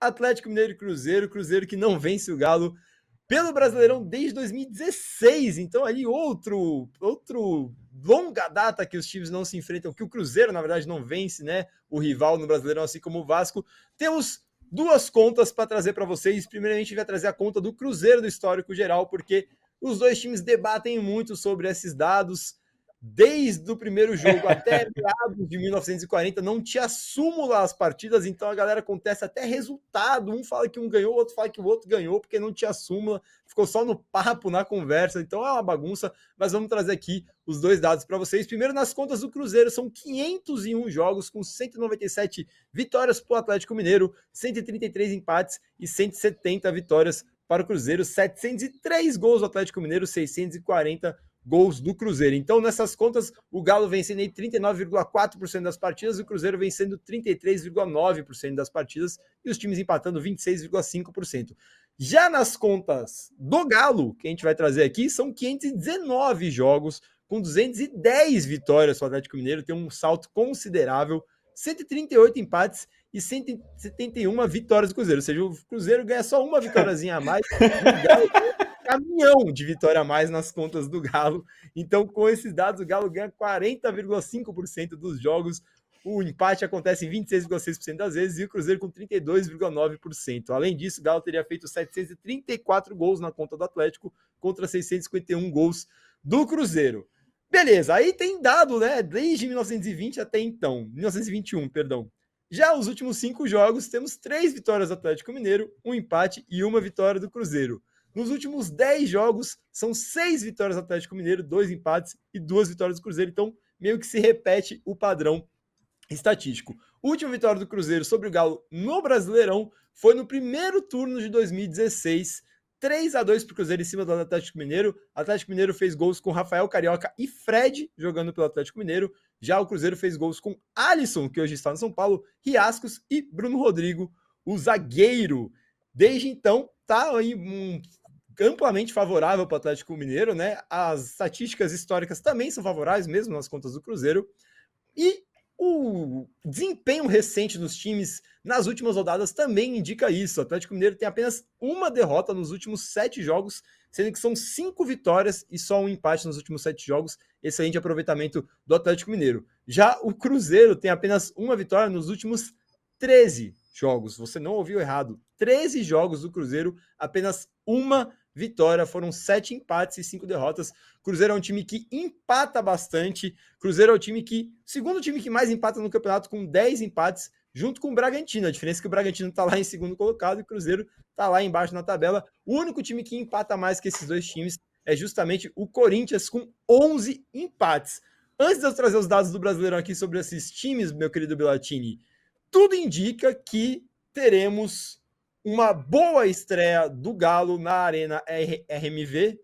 Atlético Mineiro e Cruzeiro. Cruzeiro que não vence o Galo pelo Brasileirão desde 2016. Então, aí outro longa data que os times não se enfrentam, que o Cruzeiro, na verdade, não vence, né? O rival no Brasileirão, assim como o Vasco. Temos duas contas para trazer para vocês. Primeiramente, a gente vai trazer a conta do Cruzeiro do histórico geral, porque os dois times debatem muito sobre esses dados. Desde o primeiro jogo até meados de 1940, não tinha súmula as partidas, então a galera contesta até resultado. Um fala que um ganhou, o outro fala que o outro ganhou, porque não tinha súmula, ficou só no papo, na conversa, então é uma bagunça, mas vamos trazer aqui os dois dados para vocês. Primeiro, nas contas do Cruzeiro, são 501 jogos, com 197 vitórias para o Atlético Mineiro, 133 empates e 170 vitórias para o Cruzeiro, 703 gols do Atlético Mineiro, 640 gols do Cruzeiro. Então, nessas contas, o Galo vencendo em 39,4% das partidas, o Cruzeiro vencendo 33,9% das partidas e os times empatando 26,5%. Já nas contas do Galo, que a gente vai trazer aqui, são 519 jogos, com 210 vitórias para o Atlético Mineiro, tem um salto considerável, 138 empates e 171 vitórias do Cruzeiro. Ou seja, o Cruzeiro ganha só uma vitóriazinha a mais, e o Galo caminhão de vitória a mais nas contas do Galo. Então, com esses dados, o Galo ganha 40,5% dos jogos, o empate acontece em 26,6% das vezes e o Cruzeiro com 32,9%. Além disso, o Galo teria feito 734 gols na conta do Atlético contra 651 gols do Cruzeiro. Beleza, aí tem dado, né, desde 1920 até então, 1921, perdão. Já os últimos 5 jogos, temos 3 vitórias do Atlético Mineiro, um empate e uma vitória do Cruzeiro. Nos últimos 10 jogos, são 6 vitórias do Atlético Mineiro, 2 empates e 2 vitórias do Cruzeiro. Então, meio que se repete o padrão estatístico. A última vitória do Cruzeiro sobre o Galo no Brasileirão foi no primeiro turno de 2016, 3-2 para o Cruzeiro em cima do Atlético Mineiro. O Atlético Mineiro fez gols com Rafael Carioca e Fred jogando pelo Atlético Mineiro. Já o Cruzeiro fez gols com Alisson, que hoje está no São Paulo, Riascos e Bruno Rodrigo, o zagueiro. Desde então, tá aí amplamente favorável para o Atlético Mineiro, né? As estatísticas históricas também são favoráveis, mesmo nas contas do Cruzeiro. E o desempenho recente dos times nas últimas rodadas também indica isso. O Atlético Mineiro tem apenas uma derrota nos últimos 7 jogos, sendo que são 5 vitórias e só um empate nos últimos 7 jogos. Excelente aproveitamento do Atlético Mineiro. Já o Cruzeiro tem apenas uma vitória nos últimos 13 jogos. Você não ouviu errado. 13 jogos do Cruzeiro, apenas uma vitória. Foram 7 empates e 5 derrotas. Cruzeiro é um time que empata bastante. Cruzeiro é o time segundo time que mais empata no campeonato, com 10 empates, junto com o Bragantino. A diferença é que o Bragantino está lá em segundo colocado e o Cruzeiro está lá embaixo na tabela. O único time que empata mais que esses dois times é justamente o Corinthians, com 11 empates. Antes de eu trazer os dados do Brasileirão aqui sobre esses times, meu querido Bellatini, tudo indica que teremos uma boa estreia do Galo na Arena RMV,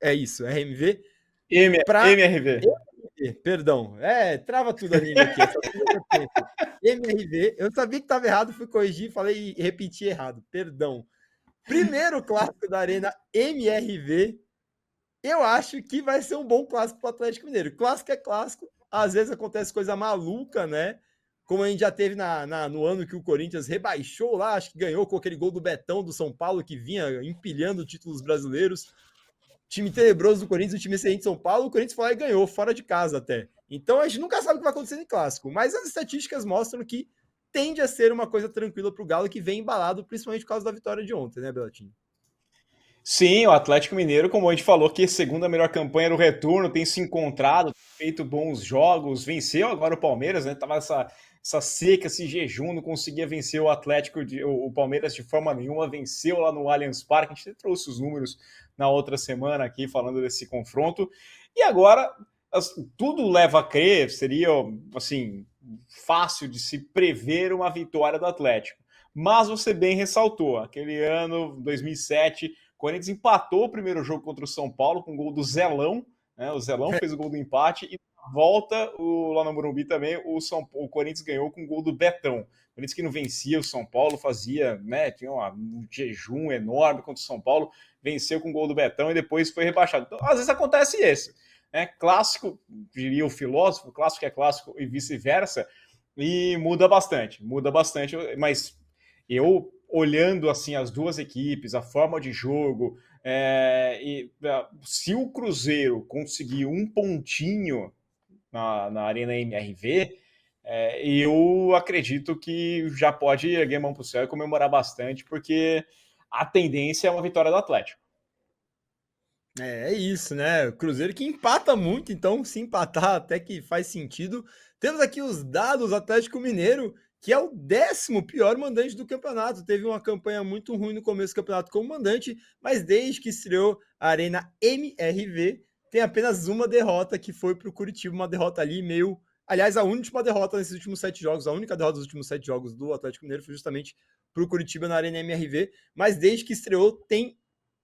é isso, RMV. MRV. Perdão, trava tudo a língua aqui. MRV, eu sabia que estava errado, fui corrigir, falei e repeti errado, perdão. Primeiro clássico da Arena MRV, eu acho que vai ser um bom clássico para o Atlético Mineiro. Clássico é clássico, às vezes acontece coisa maluca, né? Como a gente já teve no ano que o Corinthians rebaixou lá, acho que ganhou com aquele gol do Betão do São Paulo, que vinha empilhando títulos brasileiros. Time tenebroso do Corinthians, o time excelente de São Paulo, o Corinthians foi lá e ganhou, fora de casa até. Então a gente nunca sabe o que vai acontecer em clássico, mas as estatísticas mostram que tende a ser uma coisa tranquila para o Galo, que vem embalado, principalmente por causa da vitória de ontem, né, Belotinho? Sim, o Atlético Mineiro, como a gente falou, que segunda melhor campanha no retorno, tem se encontrado, feito bons jogos, venceu agora o Palmeiras, né? Tava essa seca, esse jejum, não conseguia vencer o Atlético, o Palmeiras de forma nenhuma, venceu lá no Allianz Parque. A gente trouxe os números na outra semana aqui, falando desse confronto. E agora, tudo leva a crer, seria, assim, fácil de se prever uma vitória do Atlético. Mas você bem ressaltou, aquele ano, 2007... O Corinthians empatou o primeiro jogo contra o São Paulo com o gol do Zelão, né? O Zelão fez o gol do empate e na volta, lá no Morumbi também, o Corinthians ganhou com o gol do Betão. O Corinthians que não vencia o São Paulo, fazia, né, tinha um jejum enorme contra o São Paulo, venceu com o gol do Betão e depois foi rebaixado. Então, às vezes acontece isso, né? Clássico, diria o filósofo, clássico é clássico e vice-versa, e muda bastante, mas Eu, olhando assim as duas equipes, a forma de jogo, se o Cruzeiro conseguir um pontinho na Arena MRV, eu acredito que já pode erguer a mão para o céu e comemorar bastante, porque a tendência é uma vitória do Atlético. É isso, né? O Cruzeiro que empata muito, então se empatar até que faz sentido. Temos aqui os dados do Atlético Mineiro, que é o 10º pior mandante do campeonato. Teve uma campanha muito ruim no começo do campeonato como mandante, mas desde que estreou a Arena MRV, tem apenas uma derrota, que foi para o Curitiba, uma derrota ali meio... Aliás, a última derrota nesses últimos 7 jogos, a única derrota dos últimos 7 jogos do Atlético Mineiro foi justamente para o Curitiba na Arena MRV, mas desde que estreou tem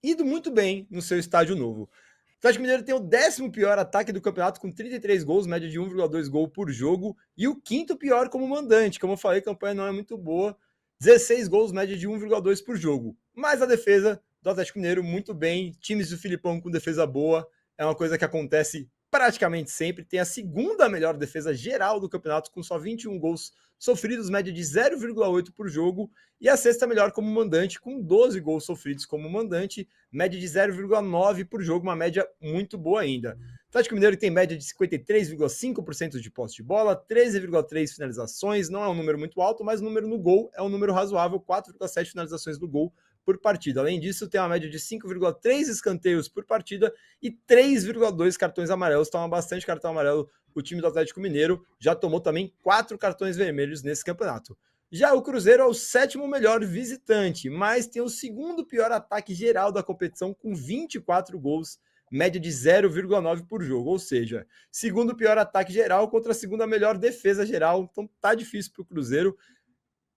ido muito bem no seu estádio novo. O Atlético Mineiro tem o 10º pior ataque do campeonato, com 33 gols, média de 1,2 gol por jogo, e o 5º pior como mandante. Como eu falei, a campanha não é muito boa, 16 gols, média de 1,2 por jogo. Mas a defesa do Atlético Mineiro, muito bem, times do Filipão com defesa boa, é uma coisa que acontece praticamente sempre. Tem a segunda melhor defesa geral do campeonato, com só 21 gols sofridos, média de 0,8 por jogo, e a sexta melhor como mandante, com 12 gols sofridos como mandante, média de 0,9 por jogo, uma média muito boa ainda. O Atlético Mineiro tem média de 53,5% de posse de bola, 13,3 finalizações, não é um número muito alto, mas o número no gol é um número razoável, 4,7 finalizações no gol por partida. Além disso, tem uma média de 5,3 escanteios por partida e 3,2 cartões amarelos. Toma bastante cartão amarelo o time do Atlético Mineiro. Já tomou também 4 cartões vermelhos nesse campeonato. Já o Cruzeiro é o 7º melhor visitante, mas tem o 2º pior ataque geral da competição, com 24 gols, média de 0,9 por jogo. Ou seja, 2º pior ataque geral contra a 2ª melhor defesa geral. Então tá difícil para o Cruzeiro,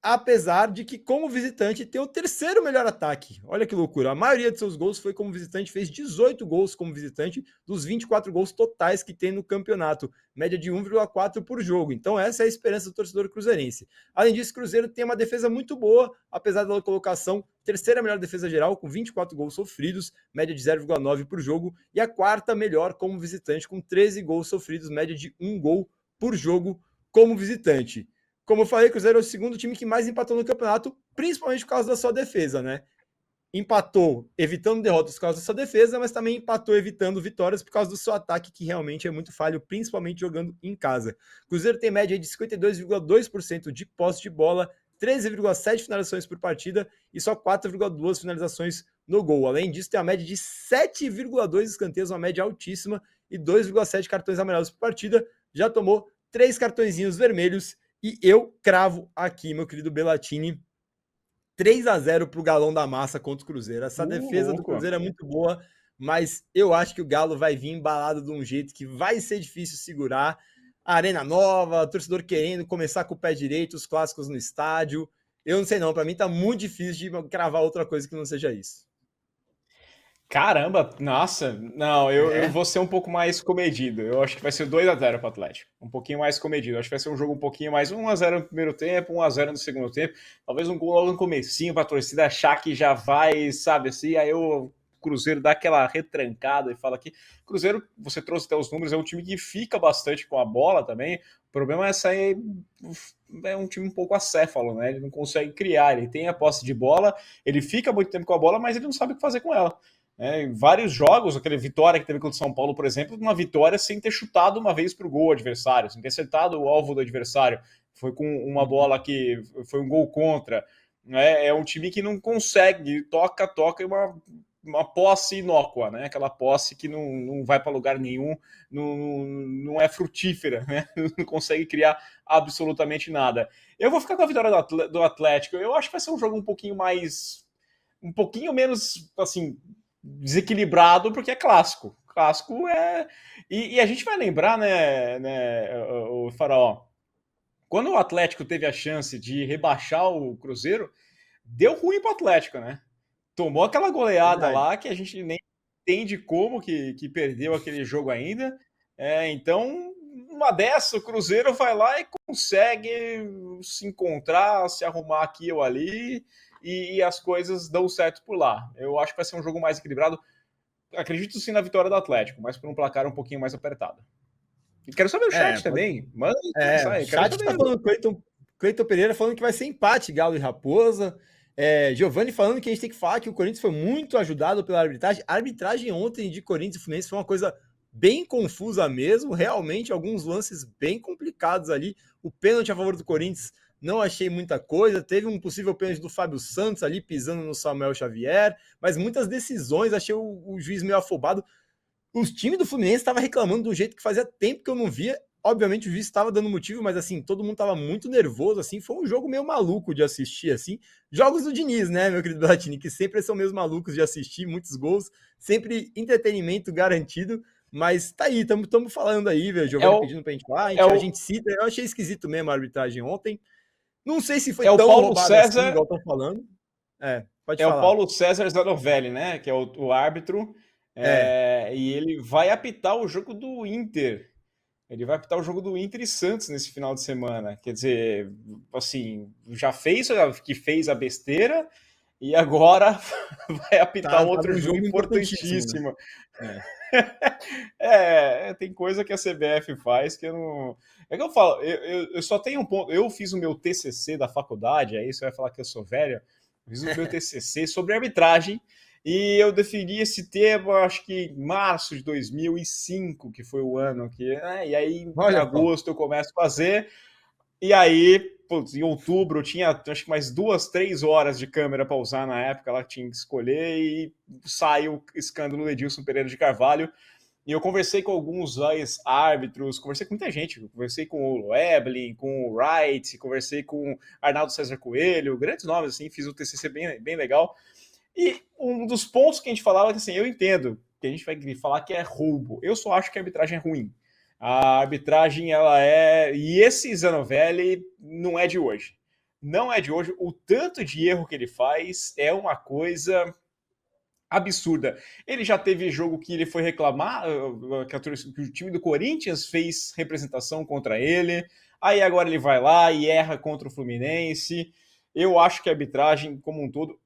apesar de que, como visitante, tem o 3º melhor ataque. Olha que loucura. A maioria de seus gols foi como visitante, fez 18 gols como visitante, dos 24 gols totais que tem no campeonato. Média de 1,4 por jogo. Então essa é a esperança do torcedor cruzeirense. Além disso, o Cruzeiro tem uma defesa muito boa, apesar da colocação, 3ª melhor defesa geral, com 24 gols sofridos, média de 0,9 por jogo, e a 4ª melhor como visitante, com 13 gols sofridos, média de 1 gol por jogo como visitante. Como eu falei, o Cruzeiro é o 2º time que mais empatou no campeonato, principalmente por causa da sua defesa, né? Empatou evitando derrotas por causa da sua defesa, mas também empatou evitando vitórias por causa do seu ataque, que realmente é muito falho, principalmente jogando em casa. O Cruzeiro tem média de 52,2% de posse de bola, 13,7 finalizações por partida e só 4,2 finalizações no gol. Além disso, tem a média de 7,2 escanteios, uma média altíssima, e 2,7 cartões amarelos por partida. Já tomou 3 cartõezinhos vermelhos. E eu cravo aqui, meu querido Bellatini, 3-0 para o Galão da Massa contra o Cruzeiro. Essa defesa do Cruzeiro é muito boa, mas eu acho que o Galo vai vir embalado de um jeito que vai ser difícil segurar. A arena nova, o torcedor querendo começar com o pé direito, os clássicos no estádio. Eu não sei não, para mim tá muito difícil de cravar outra coisa que não seja isso. Caramba, nossa, não, eu vou ser um pouco mais comedido. Eu acho que vai ser 2-0 para o Atlético. Um pouquinho mais comedido. Acho que vai ser um jogo um pouquinho mais 1-0 no primeiro tempo, 1-0 no segundo tempo. Talvez um gol logo no comecinho para a torcida achar que já vai, sabe assim, aí o Cruzeiro dá aquela retrancada e fala que Cruzeiro, você trouxe até os números, é um time que fica bastante com a bola também. O problema é sair, é um time um pouco acéfalo, né? Ele não consegue criar, ele tem a posse de bola, ele fica muito tempo com a bola, mas ele não sabe o que fazer com ela. Em vários jogos, aquela vitória que teve contra o São Paulo, por exemplo, uma vitória sem ter chutado uma vez para o gol adversário, sem ter acertado o alvo do adversário. Foi com uma bola que foi um gol contra. É um time que não consegue, toca e uma posse inócua, né? Aquela posse que não vai para lugar nenhum, não é frutífera, né? Não consegue criar absolutamente nada. Eu vou ficar com a vitória do Atlético. Eu acho que vai ser um jogo um pouquinho menos, assim, desequilibrado, porque é clássico. Clássico é... E a gente vai lembrar, né, o Faraó, quando o Atlético teve a chance de rebaixar o Cruzeiro, deu ruim para o Atlético, né? Tomou aquela goleada lá que a gente nem entende como que perdeu aquele jogo ainda. Então, uma dessa, o Cruzeiro vai lá e consegue se encontrar, se arrumar aqui ou ali, e as coisas dão certo por lá. Eu acho que vai ser um jogo mais equilibrado. Acredito sim na vitória do Atlético, mas por um placar um pouquinho mais apertado. E quero saber o chat também. Manda o chat tá falando, Cleiton Pereira falando que vai ser empate, Galo e Raposa. Giovanni falando que a gente tem que falar que o Corinthians foi muito ajudado pela arbitragem. A arbitragem ontem de Corinthians e Fluminense foi uma coisa bem confusa mesmo. Realmente, alguns lances bem complicados ali. O pênalti a favor do Corinthians não achei muita coisa. Teve um possível pênalti do Fábio Santos ali, pisando no Samuel Xavier. Mas muitas decisões, achei o juiz meio afobado. Os times do Fluminense estavam reclamando do jeito que fazia tempo que eu não via. Obviamente o juiz estava dando motivo, mas assim, todo mundo estava muito nervoso, assim, foi um jogo meio maluco de assistir, assim. Jogos do Diniz, né, meu querido Latini, que sempre são meio malucos de assistir, muitos gols, sempre entretenimento garantido, mas tá aí, estamos falando aí, velho, Giovanni pedindo pra gente falar, a gente cita, eu achei esquisito mesmo a arbitragem ontem, não sei se foi tão roubado assim, igual estão falando. Pode falar. É o Paulo César Zanovelli, né, que é o árbitro, e ele vai apitar o jogo do Inter. Ele vai apitar o jogo do Inter e Santos nesse final de semana. Quer dizer, assim, já fez a besteira e agora vai apitar outro jogo importantíssimo. Tem coisa que a CBF faz que eu não... É que eu falo, eu só tenho um ponto. Eu fiz o meu TCC da faculdade, aí você vai falar que eu sou velho. Eu fiz o meu TCC sobre arbitragem. E eu defini esse tema, acho que em março de 2005, que foi o ano que... e aí, em agosto, eu começo a fazer. E aí, putz, em outubro, eu tinha acho que mais 2-3 horas de câmera para usar na época. Ela tinha que escolher e saiu o escândalo do Edilson Pereira de Carvalho. E eu conversei com alguns árbitros, conversei com muita gente. Conversei com o Loeblin, com o Wright, conversei com Arnaldo César Coelho, grandes nomes, assim, fiz o TCC bem legal. E um dos pontos que a gente falava, que assim, eu entendo que a gente vai falar que é roubo. Eu só acho que a arbitragem é ruim. A arbitragem, ela é... E esse Zanovelli não é de hoje. Não é de hoje. O tanto de erro que ele faz é uma coisa absurda. Ele já teve jogo que ele foi reclamar, que o time do Corinthians fez representação contra ele. Aí agora ele vai lá e erra contra o Fluminense. Eu acho que a arbitragem, como um todo...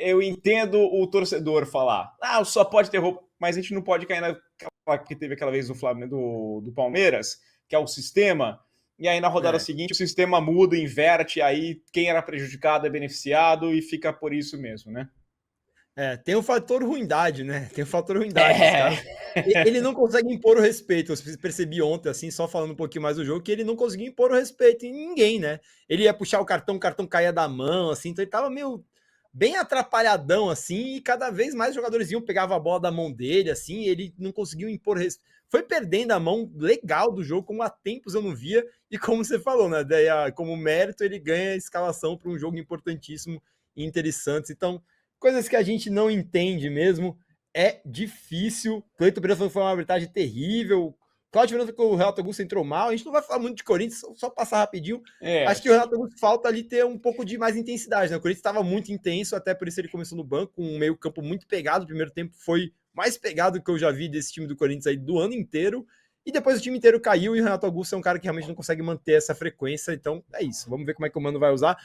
Eu entendo o torcedor falar, só pode ter roubo, mas a gente não pode cair naquela que teve aquela vez do Flamengo, do Palmeiras, que é o sistema, e aí na rodada seguinte o sistema muda, inverte, aí quem era prejudicado é beneficiado e fica por isso mesmo, né? Tem o fator ruindade, né? Tem o fator ruindade. Ele não consegue impor o respeito. Eu percebi ontem, assim, só falando um pouquinho mais do jogo, que ele não conseguia impor o respeito em ninguém, né? Ele ia puxar o cartão caía da mão, assim, então ele tava meio bem atrapalhadão, assim, e cada vez mais jogadores pegavam a bola da mão dele, assim, e ele não conseguiu impor respeito. Foi perdendo a mão legal do jogo, como há tempos eu não via, e como você falou, né? Daí, como mérito, ele ganha a escalação para um jogo importantíssimo, Inter e Santos. Então, coisas que a gente não entende mesmo, é difícil. Cleiton Pereira falou que foi uma arbitragem terrível. Cláudio Fernando falou que o Renato Augusto entrou mal. A gente não vai falar muito de Corinthians, só passar rapidinho. Acho que o Renato Augusto falta ali ter um pouco de mais intensidade, né? O Corinthians estava muito intenso, até por isso ele começou no banco, com um meio campo muito pegado. O primeiro tempo foi mais pegado que eu já vi desse time do Corinthians aí do ano inteiro. E depois o time inteiro caiu e o Renato Augusto é um cara que realmente não consegue manter essa frequência. Então é isso. Vamos ver como é que o Mano vai usar.